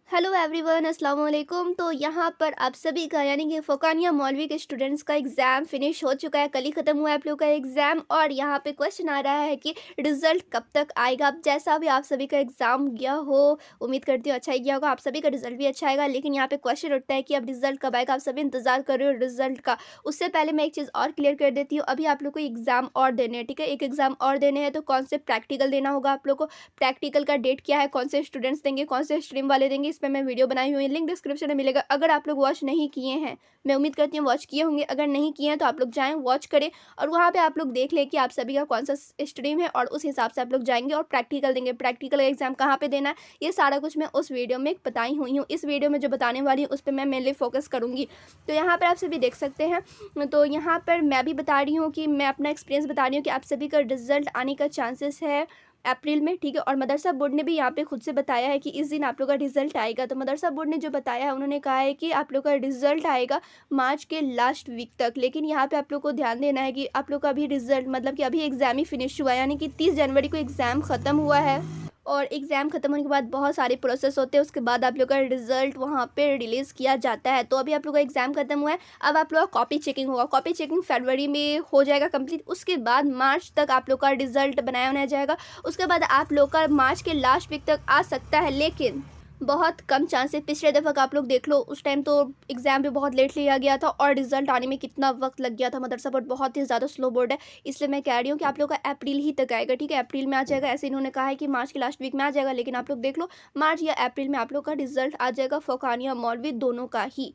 Hello everyone, अस्सलाम वालेकुम। तो यहाँ पर आप सभी का यानी कि फ़ोकानिया मौलवी के स्टूडेंट्स का एग्ज़ाम फिनिश हो चुका है। कल ही ख़त्म हुआ है आप लोगों का एग्ज़ाम और यहाँ पे क्वेश्चन आ रहा है कि रिज़ल्ट कब तक आएगा। अब जैसा भी आप सभी का एग्ज़ाम गया हो, उम्मीद करती हूँ अच्छा ही गया होगा, आप सभी का रिज़ल्ट भी अच्छा आएगा। लेकिन यहाँ पे क्वेश्चन उठता है कि अब रिज़ल्ट कब आएगा, आप सभी इंतज़ार कर रहे हो रिज़ल्ट का। उससे पहले मैं एक चीज़ और क्लियर कर देती हूँ, अभी आप लोग को एग्ज़ाम और देने हैं, ठीक है। एक एग्ज़ाम और देने हैं तो कौन से प्रैक्टिकल देना होगा आप लोग को, प्रैक्टिकल का डेट क्या है, कौन से स्टूडेंट्स देंगे, कौन से स्ट्रीम वाले देंगे, इस पे मैं वीडियो बनाई हुई है, लिंक डिस्क्रिप्शन में मिलेगा। अगर आप लोग वॉच नहीं किए हैं, मैं उम्मीद करती हूँ वॉच किए होंगे, अगर नहीं किए हैं तो आप लोग जाएँ वॉच करें और वहाँ पे आप लोग देख लें कि आप सभी का कौन सा स्ट्रीम है और उस हिसाब से आप लोग जाएंगे और प्रैक्टिकल देंगे। प्रैक्टिकल का एग्जाम कहाँ पे देना है, ये सारा कुछ मैं उस वीडियो में बताई हुई हूँ। इस वीडियो में जो बताने वाली हूँ उस पर मैं मेनली फोकस करूँगी। तो यहाँ पर आप सभी देख सकते हैं। तो यहाँ पर मैं भी बता रही हूँ कि मैं अपना एक्सपीरियंस बता रही हूँ कि आप सभी का रिजल्ट आने का चांसेस है अप्रैल में, ठीक है। और मदरसा बोर्ड ने भी यहाँ पे खुद से बताया है कि इस दिन आप लोग का रिजल्ट आएगा। तो मदरसा बोर्ड ने जो बताया है, उन्होंने कहा है कि आप लोग का रिजल्ट आएगा मार्च के लास्ट वीक तक। लेकिन यहाँ पे आप लोग को ध्यान देना है कि आप लोग का अभी रिजल्ट मतलब कि अभी एग्ज़ाम ही फिनिश हुआ है, यानी कि 30 जनवरी को एग्ज़ाम ख़त्म हुआ है और एग्ज़ाम ख़त्म होने के बाद बहुत सारे प्रोसेस होते हैं, उसके बाद आप लोग का रिज़ल्ट वहाँ पे रिलीज़ किया जाता है। तो अभी आप लोग का एग्ज़ाम ख़त्म हुआ है, अब आप लोग का कॉपी चेकिंग होगा। कॉपी चेकिंग फरवरी में हो जाएगा कंप्लीट, उसके बाद मार्च तक आप लोग का रिज़ल्ट बनाया जाएगा। उसके बाद आप लोग का मार्च के लास्ट वीक तक आ सकता है, लेकिन बहुत कम चांस है। पिछले दफ़ा का आप लोग देख लो, उस टाइम तो एग्ज़ाम भी बहुत लेट लिया गया था और रिज़ल्ट आने में कितना वक्त लग गया था। मदरसा बोर्ड बहुत ही ज़्यादा स्लो बोर्ड है, इसलिए मैं कह रही हूँ कि आप लोग का अप्रैल ही तक आएगा, ठीक है। अप्रैल में आ जाएगा, ऐसे इन्होंने कहा है कि मार्च के लास्ट वीक में आ जाएगा, लेकिन आप लोग देख लो मार्च या अप्रैल में आप लोग का रिज़ल्ट आ जाएगा, फ़ोकानिया मौलवी दोनों का ही।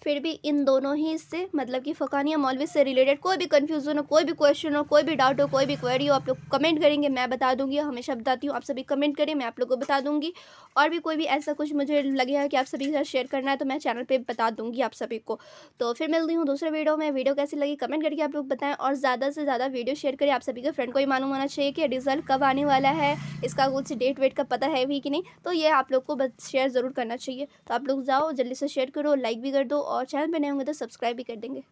फिर भी इन दोनों ही से मतलब कि फ़ोकानिया मौलवी से रिलेटेड कोई भी कन्फ्यूज़न हो, कोई भी क्वेश्चन हो, कोई भी डाउट हो, कोई भी क्वेरी हो, आप लोग कमेंट करेंगे, मैं बता दूंगी। हमेशा बताती हूँ, आप सभी कमेंट करें, मैं आप लोग को बता दूंगी। और भी कोई भी ऐसा कुछ मुझे लगेगा कि आप सभी के साथ शेयर करना है तो मैं चैनल पे बता दूंगी आप सभी को। तो फिर मिलती हूँ दूसरे वीडियो में। वीडियो कैसी लगी कमेंट करके आप लोग बताएं और ज़्यादा से ज़्यादा वीडियो शेयर करें। आप सभी के फ्रेंड को ही मालूम होना चाहिए कि रिज़ल्ट कब आने वाला है, इसका कुछ डेट वेट का पता है भी कि नहीं, तो ये आप लोग को बस शेयर ज़रूर करना चाहिए। तो आप लोग जाओ जल्दी से शेयर करो, लाइक भी कर दो और चैनल पर नए होंगे तो सब्सक्राइब भी कर देंगे।